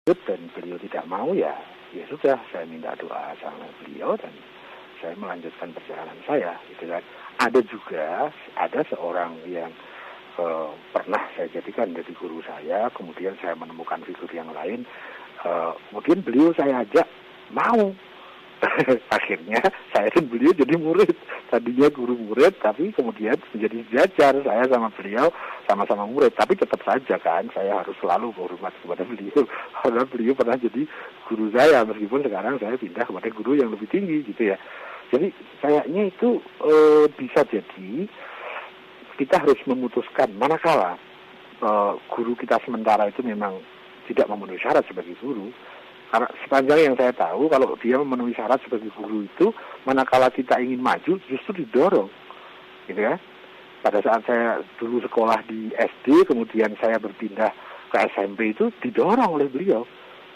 dan beliau tidak mau, ya sudah, saya minta doa sama beliau dan saya melanjutkan perjalanan saya, gitu kan. Ada seorang yang pernah saya jadikan jadi guru saya, kemudian saya menemukan figur yang lain, kemudian beliau saya ajak mau. Akhirnya saya dan beliau jadi murid. Tadinya guru murid, tapi kemudian menjadi sejajar. Saya sama beliau sama-sama murid. Tapi tetap saja kan, saya harus selalu berhormat kepada beliau. Karena beliau pernah jadi guru saya, meskipun sekarang saya pindah kepada guru yang lebih tinggi, gitu ya. Jadi kayaknya itu bisa jadi kita harus memutuskan manakala guru kita sementara itu memang tidak memenuhi syarat sebagai guru. Karena sepanjang yang saya tahu, kalau dia memenuhi syarat sebagai guru itu, manakala kita ingin maju, justru didorong, gitu ya. Pada saat saya dulu sekolah di SD, kemudian saya berpindah ke SMP itu didorong oleh beliau.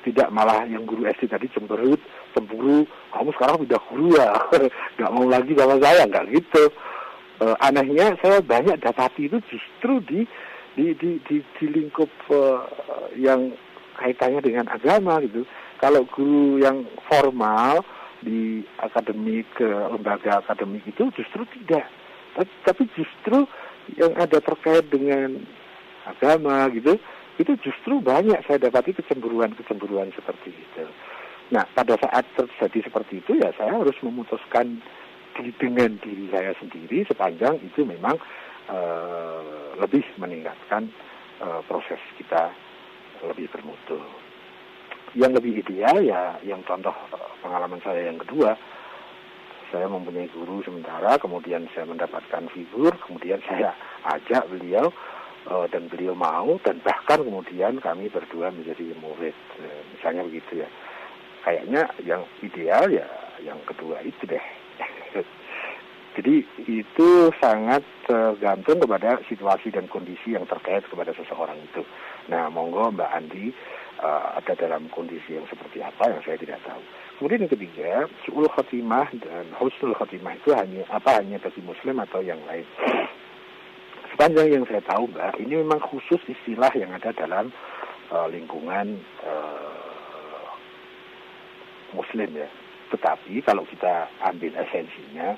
Tidak malah yang guru SD tadi cemburu, kamu sekarang pindah guru ya, nggak mau lagi sama saya, nggak gitu. Anehnya saya banyak dapati itu justru di lingkup yang kaitannya dengan agama, gitu. Kalau guru yang formal di akademik, lembaga akademik itu justru tidak. Tapi justru yang ada terkait dengan agama, gitu, itu justru banyak saya dapati kecemburuan seperti itu. Nah, pada saat terjadi seperti itu, ya saya harus memutuskan dengan diri saya sendiri sepanjang itu memang lebih meningkatkan proses kita lebih bermutu. Yang lebih ideal, ya yang contoh pengalaman saya yang kedua, saya mempunyai guru sementara, kemudian saya mendapatkan figur, kemudian saya ajak beliau dan beliau mau, dan bahkan kemudian kami berdua menjadi murid, misalnya begitu ya. Kayaknya yang ideal ya yang kedua itu deh. Jadi itu sangat tergantung kepada situasi dan kondisi yang terkait kepada seseorang itu. Nah, monggo Mbak Andi ada dalam kondisi yang seperti apa yang saya tidak tahu. Kemudian yang ketiga, su'ul khotimah dan husnul khotimah itu hanya bagi muslim atau yang lain. Sepanjang yang saya tahu, Mbak, ini memang khusus istilah yang ada dalam lingkungan muslim ya. Tetapi kalau kita ambil esensinya,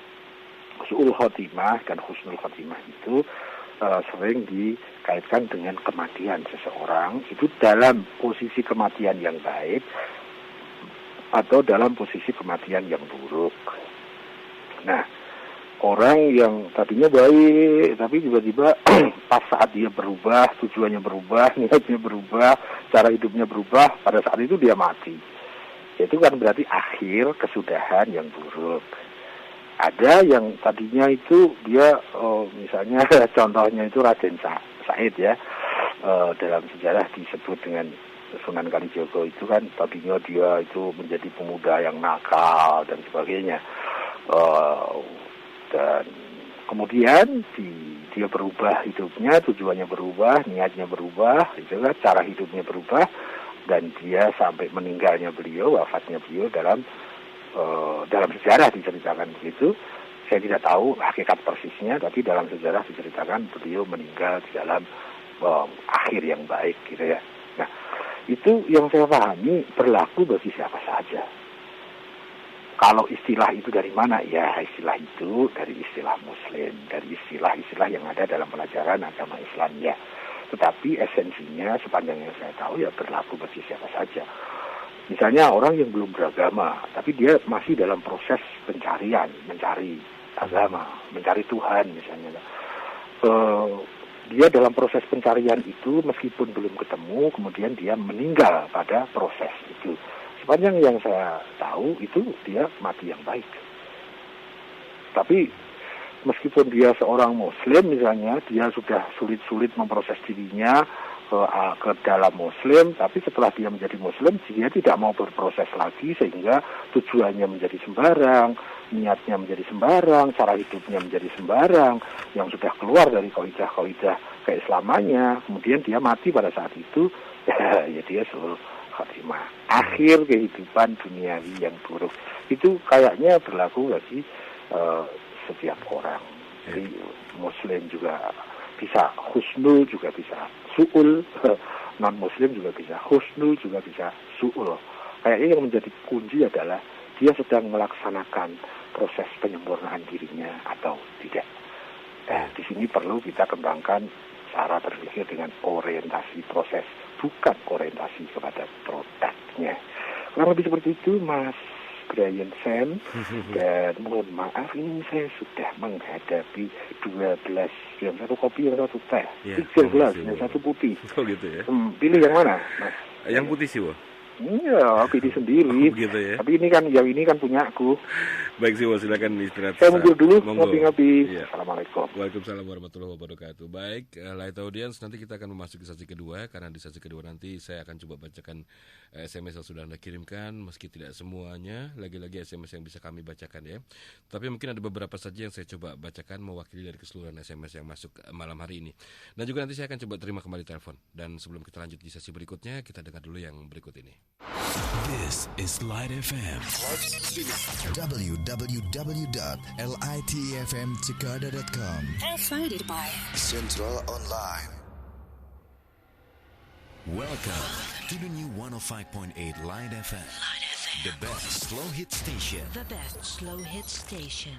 su'ul khotimah dan husnul khotimah itu sering dikaitkan dengan kematian seseorang, itu dalam posisi kematian yang baik atau dalam posisi kematian yang buruk. Nah, orang yang tadinya baik tapi tiba-tiba pas saat dia berubah, tujuannya berubah, niatnya berubah, cara hidupnya berubah, pada saat itu dia mati. Itu kan berarti akhir kesudahan yang buruk. Ada yang tadinya itu dia misalnya contohnya itu Raden Said ya, dalam sejarah disebut dengan Sunan Kalijogo itu kan tadinya dia itu menjadi pemuda yang nakal dan sebagainya, dan kemudian dia berubah hidupnya, tujuannya berubah, niatnya berubah, itu kan cara hidupnya berubah, dan dia sampai meninggalnya beliau, wafatnya beliau dalam sejarah diceritakan begitu. Saya tidak tahu hakikat persisnya, tapi dalam sejarah diceritakan beliau meninggal di dalam akhir yang baik, gitu ya. Nah, itu yang saya pahami berlaku bagi siapa saja. Kalau istilah itu dari mana? Ya, istilah itu dari istilah Muslim, dari istilah-istilah yang ada dalam pelajaran agama Islam ya. Tetapi esensinya sepanjang yang saya tahu ya berlaku bagi siapa saja. Misalnya orang yang belum beragama, tapi dia masih dalam proses pencarian, mencari agama, mencari Tuhan misalnya. Dia dalam proses pencarian itu meskipun belum ketemu, kemudian dia meninggal pada proses itu. Sepanjang yang saya tahu itu dia mati yang baik. Tapi meskipun dia seorang Muslim misalnya, dia sudah sulit-sulit memproses dirinya ke dalam Muslim, tapi setelah dia menjadi Muslim, dia tidak mau berproses lagi sehingga tujuannya menjadi sembarang, niatnya menjadi sembarang, cara hidupnya menjadi sembarang, yang sudah keluar dari kaidah-kaidah keislamannya, kemudian dia mati pada saat itu, ya dia su'ul khatimah. Akhir kehidupan duniawi yang buruk. Itu kayaknya berlaku bagi setiap orang. Jadi Muslim juga bisa husnul, juga bisa su'ul, non muslim juga bisa husnul, juga bisa su'ul. Kayaknya yang menjadi kunci adalah dia sedang melaksanakan proses penyempurnaan dirinya atau tidak. Di sini perlu kita kembangkan cara berpikir dengan orientasi proses, bukan orientasi kepada produknya. Kurang lebih seperti itu, Mas Brian Sam. Dan mohon maaf, ini saya sudah menghadapi 12, yang satu kopi, yang satu teh, 13, yang satu putih. Oh gitu ya. Pilih yang mana, Mas? Yang putih sih, Wah. Iya, pilih sendiri. Gitu ya. Tapi yang ini kan punya aku. Baik sih, Wah, silakan istirahat. Saya mundur dulu, ngopi-ngopi. Iya. Assalamualaikum. Waalaikumsalam warahmatullahi wabarakatuh. Baik, Light Audience, nanti kita akan memasuki sesi kedua, karena di sesi kedua nanti saya akan coba bacakan SMS yang sudah Anda kirimkan, meski tidak semuanya, lagi-lagi SMS yang bisa kami bacakan ya. Tapi mungkin ada beberapa saja yang saya coba bacakan mewakili dari keseluruhan SMS yang masuk malam hari ini. Dan juga nanti saya akan coba terima kembali telepon. Dan sebelum kita lanjut di sesi berikutnya, kita dengar dulu yang berikut ini. This is Light FM. www.litfmjakarta.com. Provided by Central Online. Welcome to the new 105.8 Light FM. Light FM. The best slow hit station. The best slow hit station.